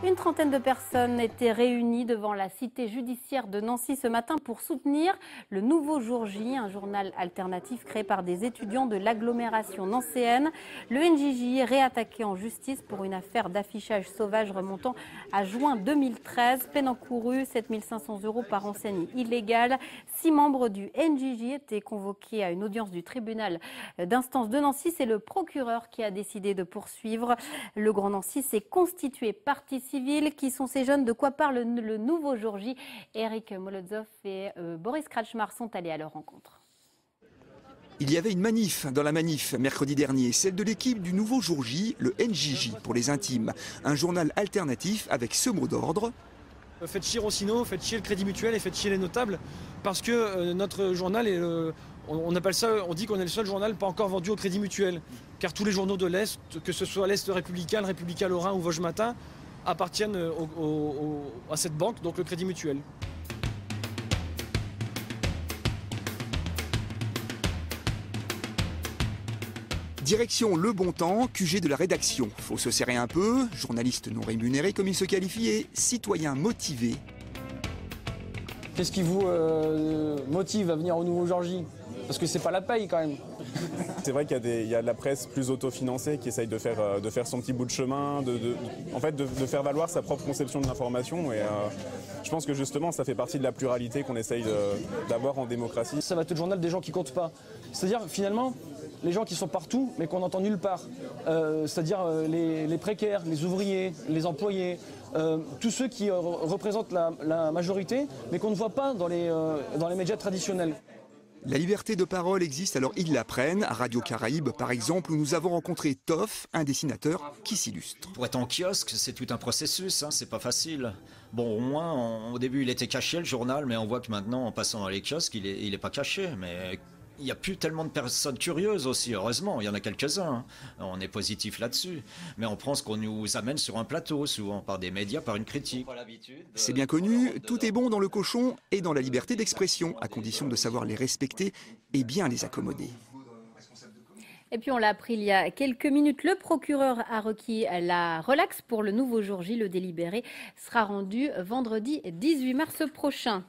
Une trentaine de personnes étaient réunies devant la cité judiciaire de Nancy ce matin pour soutenir le nouveau Jour J, un journal alternatif créé par des étudiants de l'agglomération nancéenne. Le NJJ est réattaqué en justice pour une affaire d'affichage sauvage remontant à juin 2013. Peine encourue, 7 500 € par enseigne illégale. 6 membres du NJJ étaient convoqués à une audience du tribunal d'instance de Nancy. C'est le procureur qui a décidé de poursuivre. Le Grand Nancy s'est constitué partie civile. Qui sont ces jeunes? De quoi parle le nouveau Jour J? Eric Molotov et Boris Krachmar sont allés à leur rencontre. Il y avait une manif dans la manif mercredi dernier, celle de l'équipe du nouveau Jour J, le NJJ pour les intimes. Un journal alternatif avec ce mot d'ordre. Faites chier Rossino, faites chier le Crédit Mutuel et faites chier les notables parce que notre journal est on appelle ça, on dit qu'on est le seul journal pas encore vendu au Crédit Mutuel. Car tous les journaux de l'Est, que ce soit l'Est républicain, le Républicain Lorrain ou Vosges Matin, appartiennent à cette banque, donc le Crédit Mutuel. Direction Le Bon Temps, QG de la rédaction. Faut se serrer un peu, journaliste non rémunéré comme il se qualifie et citoyen motivé. Qu'est-ce qui vous motive à venir au nouveau Jour J? Parce que c'est pas la paye quand même. C'est vrai qu'il y a de la presse plus autofinancée qui essaye de faire son petit bout de chemin, de faire valoir sa propre conception de l'information. Et je pense que justement, ça fait partie de la pluralité qu'on essaye d'avoir en démocratie. Ça va être le journal des gens qui comptent pas. C'est-à-dire finalement, les gens qui sont partout mais qu'on n'entend nulle part. C'est-à-dire les précaires, les ouvriers, les employés, tous ceux qui représentent la majorité mais qu'on ne voit pas dans les médias traditionnels. La liberté de parole existe, alors ils la prennent. À Radio Caraïbes, par exemple, où nous avons rencontré Toff, un dessinateur qui s'illustre. Pour être en kiosque, c'est tout un processus, hein, c'est pas facile. Bon, au moins, au début, il était caché, le journal, mais on voit que maintenant, en passant dans les kiosques, il est pas caché. Mais il n'y a plus tellement de personnes curieuses aussi, heureusement, il y en a quelques-uns. Hein. On est positif là-dessus. Mais on prend ce qu'on nous amène sur un plateau, souvent par des médias, par une critique. C'est bien connu, tout est bon dans le cochon et dans la liberté d'expression, à condition de savoir les respecter et bien les accommoder. Et puis on l'a appris il y a quelques minutes, le procureur a requis la relaxe pour le nouveau Jour J. Le délibéré sera rendu vendredi 18 mars prochain.